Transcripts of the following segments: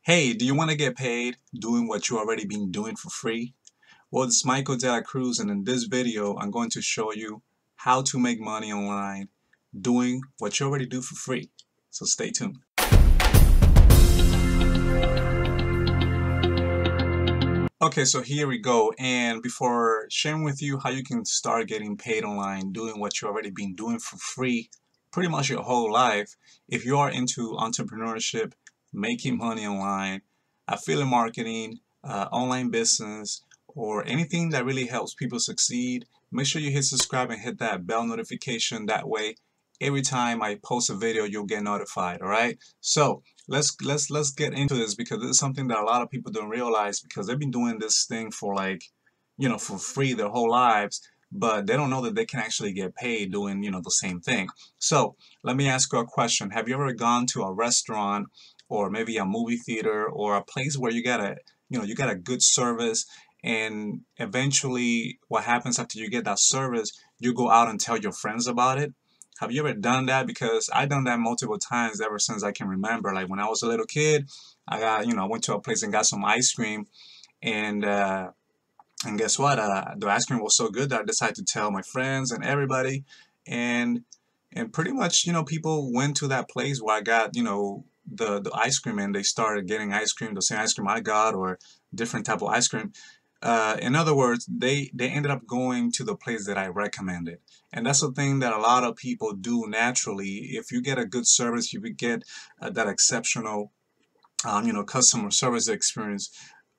Hey, do you want to get paid doing what you already been doing for free? Well, it's Michael Cruz, and in this video, I'm going to show you how to make money online doing what you already do for free. So stay tuned. Okay, so here we go. And before sharing with you how you can start getting paid online doing what you already been doing for free pretty much your whole life, if you are into entrepreneurship, making money online, affiliate marketing, online business, or anything that really helps people succeed, make sure you hit subscribe and hit that bell notification. That way, every time I post a video, you'll get notified. All right. So let's get into this because this is something that a lot of people don't realize because they've been doing this thing for for free their whole lives, but they don't know that they can actually get paid doing the same thing. So let me ask you a question. Have you ever gone to a restaurant or maybe a movie theater or a place where you got a good service, and eventually what happens after you get that service, you go out and tell your friends about it? Have you ever done that? Because I've done that multiple times ever since I can remember. Like when I was a little kid, I went to a place and got some ice cream, and and guess what? The ice cream was so good that I decided to tell my friends and everybody, and pretty much people went to that place where I got the ice cream, and they started getting ice cream, the same ice cream I got, or different type of ice cream. In other words, they ended up going to the place that I recommended. And that's the thing that a lot of people do naturally. If you get a good service, you would get that exceptional customer service experience.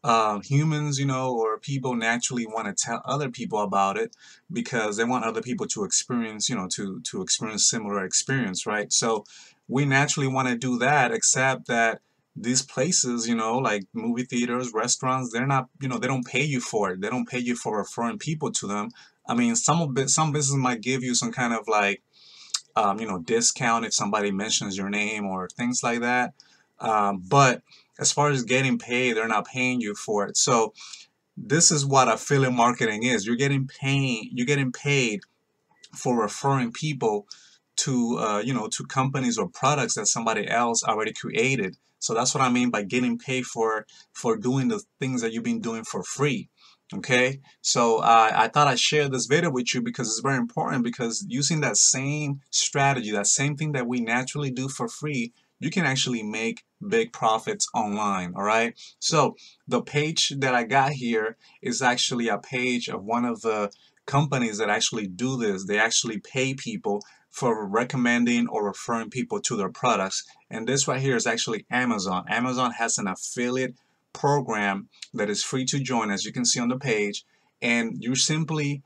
Humans, or people naturally want to tell other people about it because they want other people to experience, to experience similar experience, right? So we naturally want to do that, except that these places, like movie theaters, restaurants, they're not, they don't pay you for it. They don't pay you for referring people to them. I mean, some business might give you some kind of like, discount if somebody mentions your name or things like that. But as far as getting paid, they're not paying you for it. So this is what affiliate marketing is. You're getting paid for referring people to to companies or products that somebody else already created. So that's what I mean by getting paid for doing the things that you've been doing for free. Okay, so I thought I'd share this video with you because it's very important, because using that same strategy, that same thing that we naturally do for free, you can actually make big profits online. All right, so the page that I got here is actually a page of one of the companies that actually do this. They actually pay people for recommending or referring people to their products. And this right here is actually Amazon. Amazon has an affiliate program that is free to join, as you can see on the page, and you're simply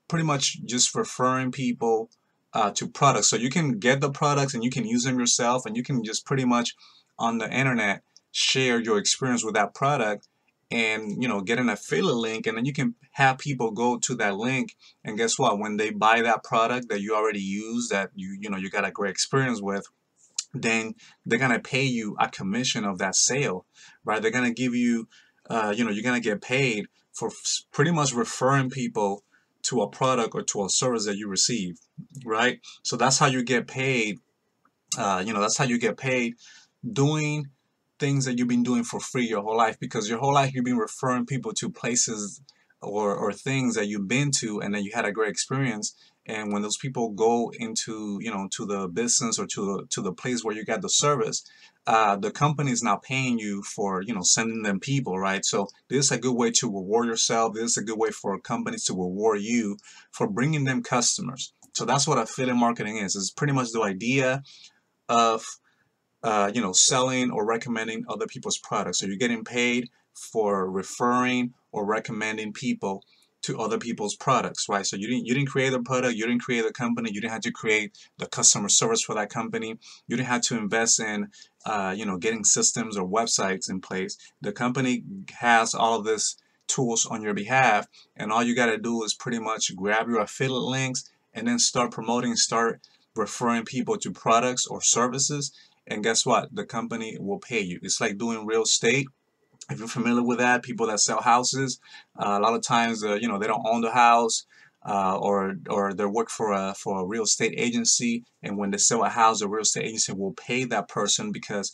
pretty much just referring people to products. So you can get the products and you can use them yourself, and you can just pretty much on the internet share your experience with that product, and get an affiliate link, and then you can have people go to that link, and guess what, when they buy that product that you already use, that you got a great experience with, then they're gonna pay you a commission of that sale, right? They're gonna give you, you're gonna get paid for pretty much referring people to a product or to a service that you receive, right? So that's how you get paid. That's how you get paid doing things that you've been doing for free your whole life, because your whole life you've been referring people to places or things that you've been to and then you had a great experience. And when those people go into to the business or to the place where you got the service, the company is now paying you for sending them people, right? So this is a good way to reward yourself. This is a good way for companies to reward you for bringing them customers. So that's what affiliate marketing is. It's pretty much the idea of selling or recommending other people's products. So you're getting paid for referring or recommending people to other people's products, right? So you didn't create the product, you didn't create the company, you didn't have to create the customer service for that company, you didn't have to invest in getting systems or websites in place. The company has all of this tools on your behalf, and all you got to do is pretty much grab your affiliate links and then start promoting, start referring people to products or services, and guess what? The company will pay you. It's like doing real estate. If you're familiar with that, people that sell houses, a lot of times, they don't own the house, or they work for a real estate agency, and when they sell a house, the real estate agency will pay that person because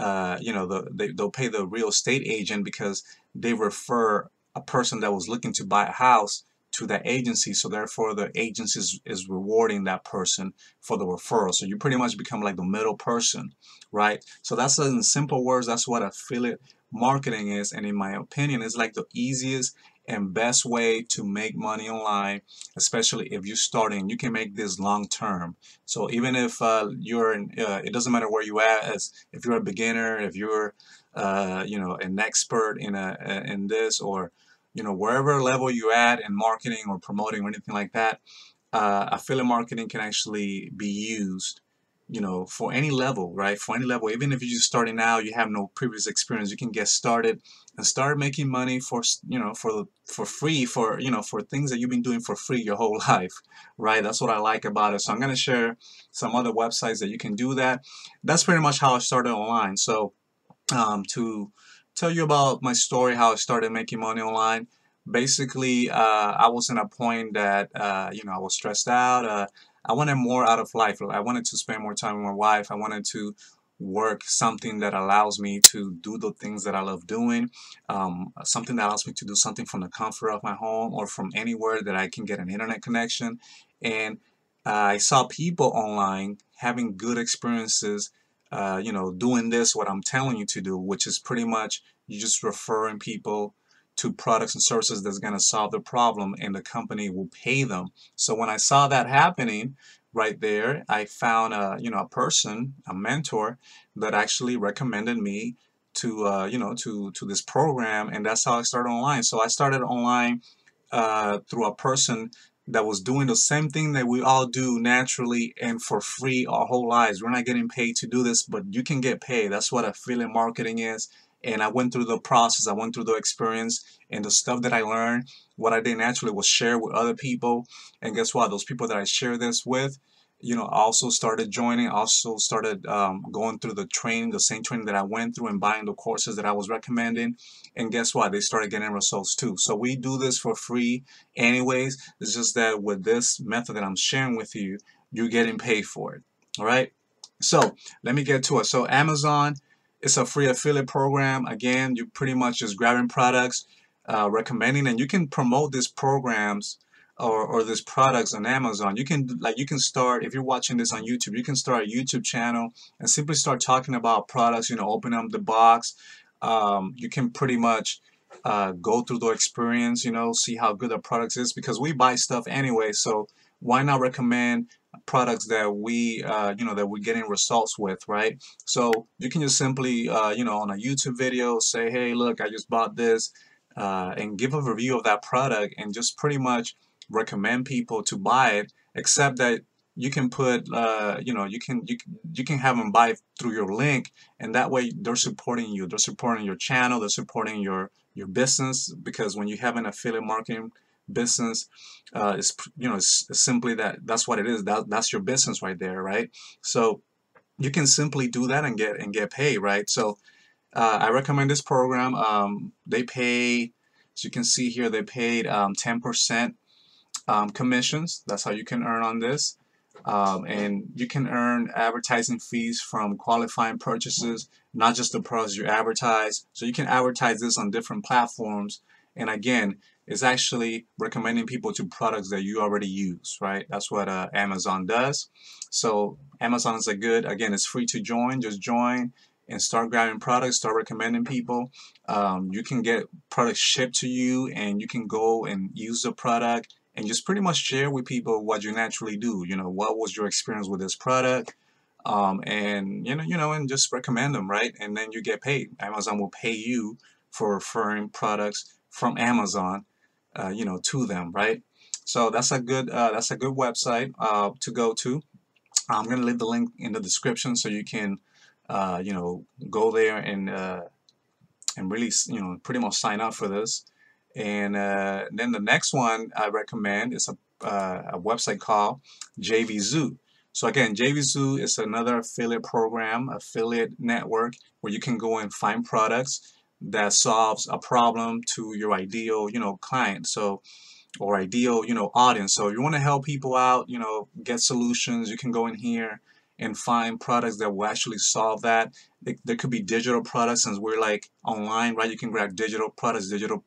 they'll pay the real estate agent because they refer a person that was looking to buy a house to that agency. So therefore, the agency is rewarding that person for the referral. So you pretty much become like the middle person, right? So that's, in simple words, that's what affiliate marketing is. And in my opinion, it's like the easiest and best way to make money online, especially if you're starting. You can make this long term. So even if it doesn't matter where you at, as if you're a beginner, if you're an expert in this, or wherever level you at in marketing or promoting or anything like that, affiliate marketing can actually be used, for any level, right? For any level, even if you're just starting out, you have no previous experience, you can get started and start making money for free, for things that you've been doing for free your whole life, right? That's what I like about it. So I'm going to share some other websites that you can do that. That's pretty much how I started online. So to tell you about my story, how I started making money online. Basically, I was in a point that I was stressed out. I wanted more out of life. I wanted to spend more time with my wife. I wanted to work something that allows me to do the things that I love doing, something that allows me to do something from the comfort of my home or from anywhere that I can get an internet connection. And I saw people online having good experiences, doing this, what I'm telling you to do, which is pretty much you just referring people to products and services that's going to solve the problem, and the company will pay them. So when I saw that happening right there, I found a person, a mentor, that actually recommended me to to this program, and that's how I started online. So I started online through a person that was doing the same thing that we all do naturally and for free our whole lives. We're not getting paid to do this, but you can get paid. That's what affiliate marketing is. And I went through the process, I went through the experience, and the stuff that I learned, what I did naturally was share with other people. And guess what? Those people that I share this with, also started joining, also started going through the training, the same training that I went through, and buying the courses that I was recommending. And guess what? They started getting results too. So we do this for free anyways. It's just that with this method that I'm sharing with you, you're getting paid for it. All right. So let me get to it. So Amazon, it's a free affiliate program. Again, you pretty much just grabbing products, recommending, and you can promote these programs or these products on Amazon. You can start, if you're watching this on YouTube, you can start a YouTube channel and simply start talking about products. Open up the box. You can pretty much go through the experience, see how good the product is, because we buy stuff anyway. So why not recommend products that that we're getting results with, right? So you can just simply, on a YouTube video, say, hey, look, I just bought this, and give a review of that product, and just pretty much recommend people to buy it. Except that you can put, you can have them buy through your link, and that way they're supporting you. They're supporting your channel. They're supporting your business, because when you have an affiliate marketing business, it's simply that's what it is. That's your business right there, right? So you can simply do that and get paid, right? So I recommend this program. They pay, as you can see here, they paid 10% commissions. That's how you can earn on this. And you can earn advertising fees from qualifying purchases, not just the products you advertise. So you can advertise this on different platforms. And again, it's actually recommending people to products that you already use, right? That's what Amazon does. So Amazon is again, it's free to join. Just join and start grabbing products, start recommending people. You can get products shipped to you, and you can go and use the product and just pretty much share with people what you naturally do. What was your experience with this product, and and just recommend them, right? And then you get paid. Amazon will pay you for referring products from Amazon, to them, right? So that's a good website to go to. I'm gonna leave the link in the description so you can, go there and really, pretty much sign up for this. And then the next one I recommend is a website called Jvzoo. So again, Jvzoo is another affiliate program, affiliate network, where you can go and find products that solves a problem to your ideal, client. So, or ideal, audience. So if you want to help people out, get solutions, you can go in here and find products that will actually solve that. There could be digital products, since we're like online, right? You can grab digital products, digital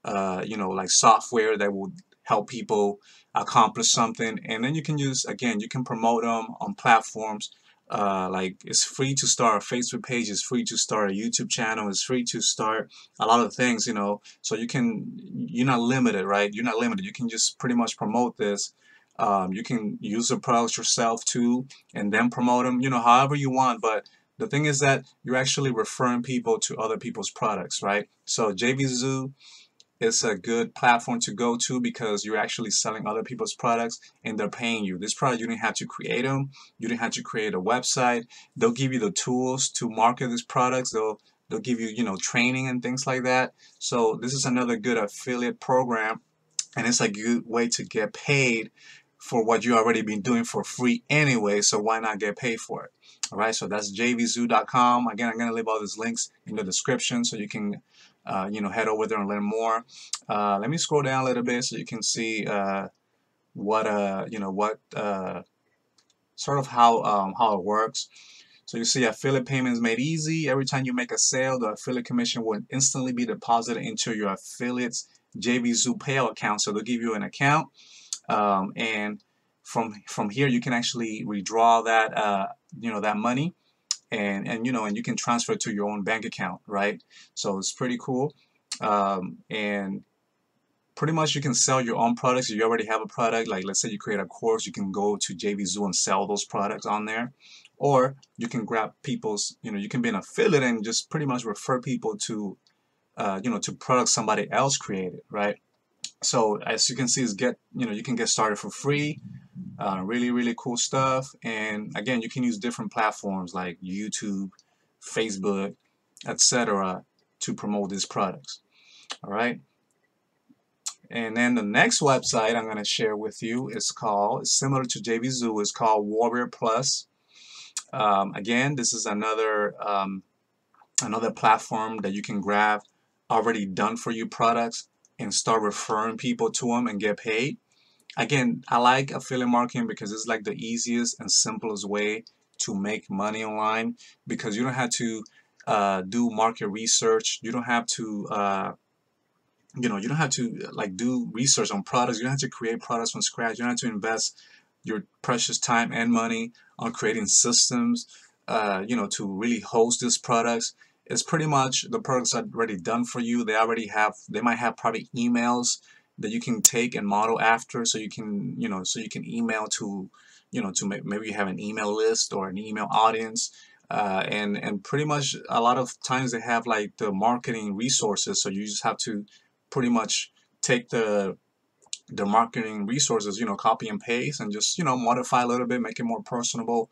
like software that will help people accomplish something, and then you can use, again, you can promote them on platforms. Like, it's free to start a Facebook page, it's free to start a YouTube channel, it's free to start a lot of things, so you're not limited, right? You're not limited. You can just pretty much promote this. You can use the products yourself too, and then promote them, however you want. But the thing is that you're actually referring people to other people's products, right? So Jvzoo, it's a good platform to go to because you're actually selling other people's products and they're paying you. This product, you didn't have to create them. You didn't have to create a website. They'll give you the tools to market these products. They'll give you, training and things like that. So this is another good affiliate program, and it's a good way to get paid for what you already been doing for free anyway. So why not get paid for it? All right, so that's jvzoo.com. Again, I'm going to leave all these links in the description so you can head over there and learn more. Let me scroll down a little bit so you can see what sort of how it works. So you see affiliate payments made easy. Every time you make a sale, the affiliate commission will instantly be deposited into your affiliate's Jvzoo payout account. So they'll give you an account, and from here you can actually withdraw that that money, and you can transfer it to your own bank account, right? So it's pretty cool, and pretty much you can sell your own products. If you already have a product, like let's say you create a course, you can go to Jvzoo and sell those products on there, or you can grab people's, you can be an affiliate and just pretty much refer people to to products somebody else created, right? So as you can see, you can get started for free. Really cool stuff. And again, you can use different platforms like YouTube, Facebook, etc. to promote these products. All right. And then the next website I'm going to share with you is similar to Jvzoo. It's called Warrior Plus. Again, this is another platform that you can grab already done for you products and start referring people to them and get paid. Again, I like affiliate marketing because it's like the easiest and simplest way to make money online, because you don't have to do market research. You don't have to you don't have to like do research on products. You don't have to create products from scratch. You don't have to invest your precious time and money on creating systems to really host these products. It's pretty much the products are already done for you. They might have private emails that you can take and model after, so you can email to maybe you have an email list or an email audience, and pretty much a lot of times they have like the marketing resources, so you just have to pretty much take the marketing resources, copy and paste, and just modify a little bit, make it more personable,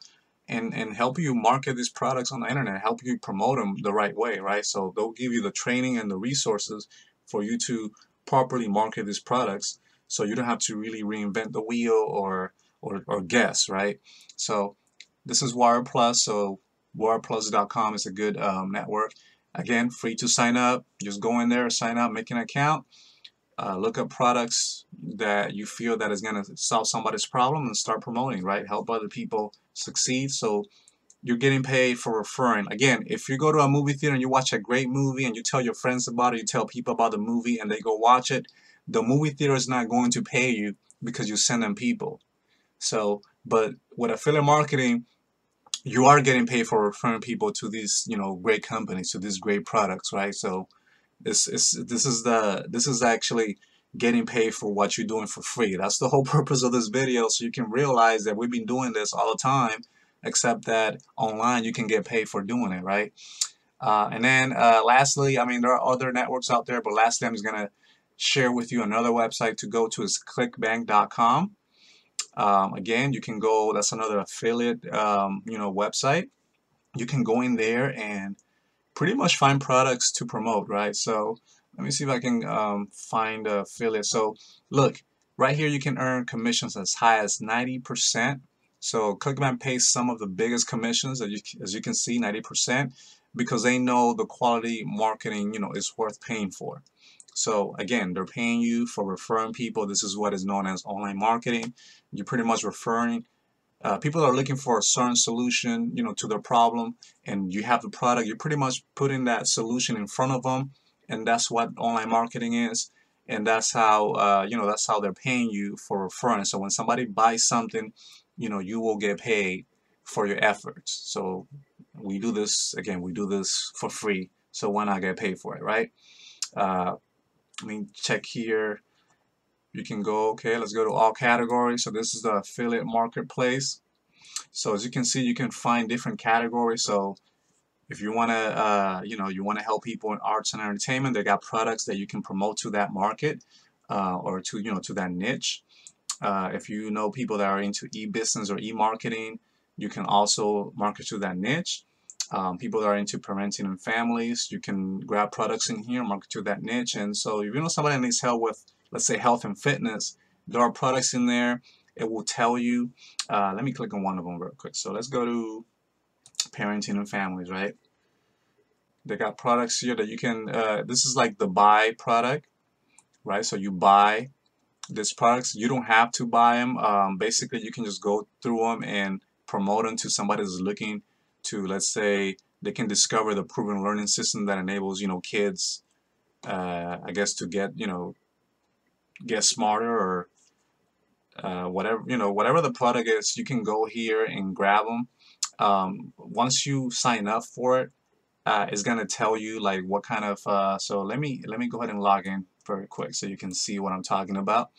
and help you market these products on the internet, help you promote them the right way, right? So they'll give you the training and the resources for you to properly market these products, so you don't have to really reinvent the wheel or guess, right? So this is Wire Plus. So wireplus.com is a good network. Again, free to sign up. Just go in there, sign up, make an account, look up products that you feel that is going to solve somebody's problem, and start promoting, right? Help other people succeed. So you're getting paid for referring. Again, if you go to a movie theater and you watch a great movie and you tell your friends about it, you tell people about the movie and they go watch it, the movie theater is not going to pay you because you send them people. So, but with affiliate marketing, you are getting paid for referring people to these, great companies, to these great products, right? So this is actually getting paid for what you're doing for free. That's the whole purpose of this video, so you can realize that we've been doing this all the time, except that online you can get paid for doing it, right? And then lastly, I mean, there are other networks out there, but lastly, I'm just gonna share with you another website to go to. Is clickbank.com. Again, you can go. That's another affiliate, website. You can go in there and pretty much find products to promote, right? So let me see if I can find a affiliate. So look, right here you can earn commissions as high as 90%. So Clickbank pays some of the biggest commissions, as you can see, 90%, because they know the quality marketing, is worth paying for. So again, they're paying you for referring people. This is what is known as online marketing. You're pretty much referring People are looking for a certain solution, to their problem, and you have the product. You're pretty much putting that solution in front of them, and that's what online marketing is. And that's how that's how they're paying you for referring. So when somebody buys something, you will get paid for your efforts. So we do this again. We do this for free. So why not get paid for it, right? Uh, I mean, check here. You can go. Okay, let's go to all categories. So this is the affiliate marketplace. So as you can see, you can find different categories. So if you want to, you want to help people in arts and entertainment, they got products that you can promote to that market, or to, to that niche. If you know people that are into e-business or e-marketing, you can also market to that niche. People that are into parenting and families, you can grab products in here, market to that niche. And so if you know somebody that needs help with, let's say, health and fitness, there are products in there. It will tell you. Let me click on one of them real quick. So let's go to parenting and families, right? They got products here that you can, this is like the buy product, right? So you buy these products. You don't have to buy them. Basically, you can just go through them and promote them to somebody who's looking to, let's say, they can discover the proven learning system that enables, kids, I guess, to get smarter, or whatever the product is. You can go here and grab them. Once you sign up for it, it's gonna tell you like what kind of. So let me go ahead and log in very quick so you can see what I'm talking about.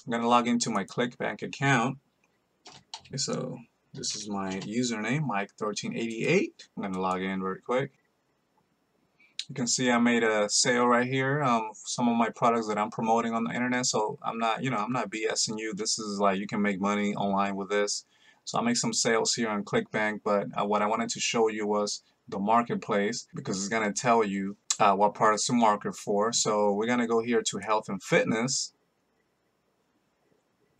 I'm gonna log into my Clickbank account. Okay, so this is my username, Mike1388. I'm gonna log in very quick. You can see I made a sale right here. Some of my products that I'm promoting on the internet. So I'm not BSing you. This is like you can make money online with this. So I make some sales here on Clickbank, but what I wanted to show you was the marketplace, because it's gonna tell you what products to market for. So we're gonna go here to health and fitness.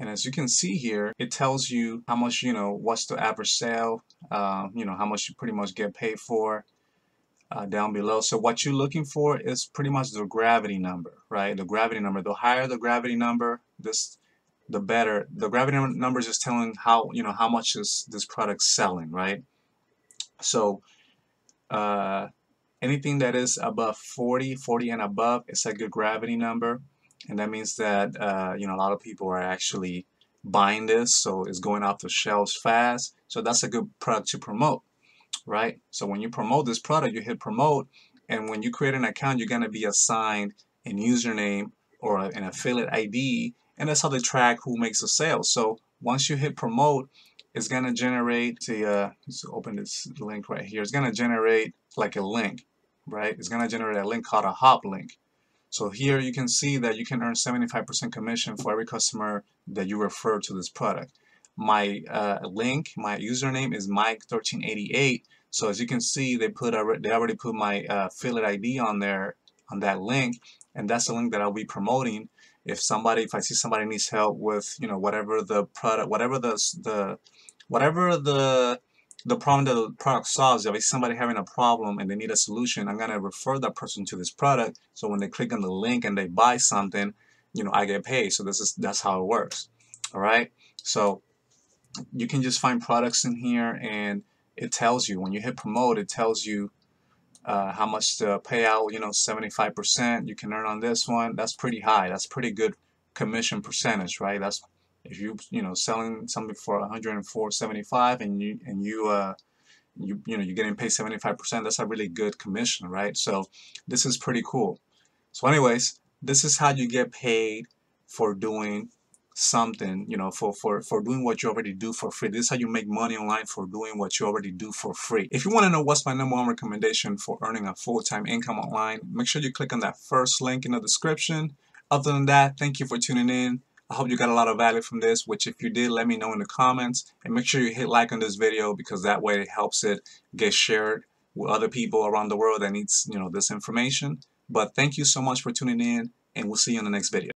And as you can see here, it tells you how much, what's the average sale, how much you pretty much get paid for. Down below. So what you're looking for is pretty much the gravity number, right? The gravity number. The higher the gravity number, the better. The gravity number is just telling how much is this product selling, right? So anything that is above 40 and above, it's a good gravity number, and that means that a lot of people are actually buying this, so it's going off the shelves fast. So that's a good product to promote. Right? So when you promote this product, you hit promote, and when you create an account, you're going to be assigned a username or an affiliate ID, and that's how they track who makes a sale. So once you hit promote, it's going to generate let's open this link right here. It's going to generate like a link, right? It's going to generate a link called a hop link. So here you can see that you can earn 75% commission for every customer that you refer to this product. My link, my username is Mike1388. So as you can see, they already put my affiliate ID on there, on that link, and that's the link that I'll be promoting. If I see somebody needs help with whatever the product, whatever the problem that the product solves. If I see somebody having a problem and they need a solution, I'm gonna refer that person to this product. So when they click on the link and they buy something, I get paid. So that's how it works. All right. So you can just find products in here, and it tells you when you hit promote, it tells you how much to pay out. 75% you can earn on this one. That's pretty high. That's pretty good commission percentage, right? That's if selling something for 104.75 and you're getting paid 75%. That's a really good commission, right? So this is pretty cool. So anyways, this is how you get paid for doing something, for doing what you already do for free. This is how you make money online, for doing what you already do for free. If you want to know what's my #1 recommendation for earning a full-time income online, make sure you click on that first link in the description. Other than that, thank you for tuning in. I hope you got a lot of value from this, which if you did, let me know in the comments, and make sure you hit like on this video, because that way it helps it get shared with other people around the world that needs this information. But thank you so much for tuning in, and we'll see you in the next video.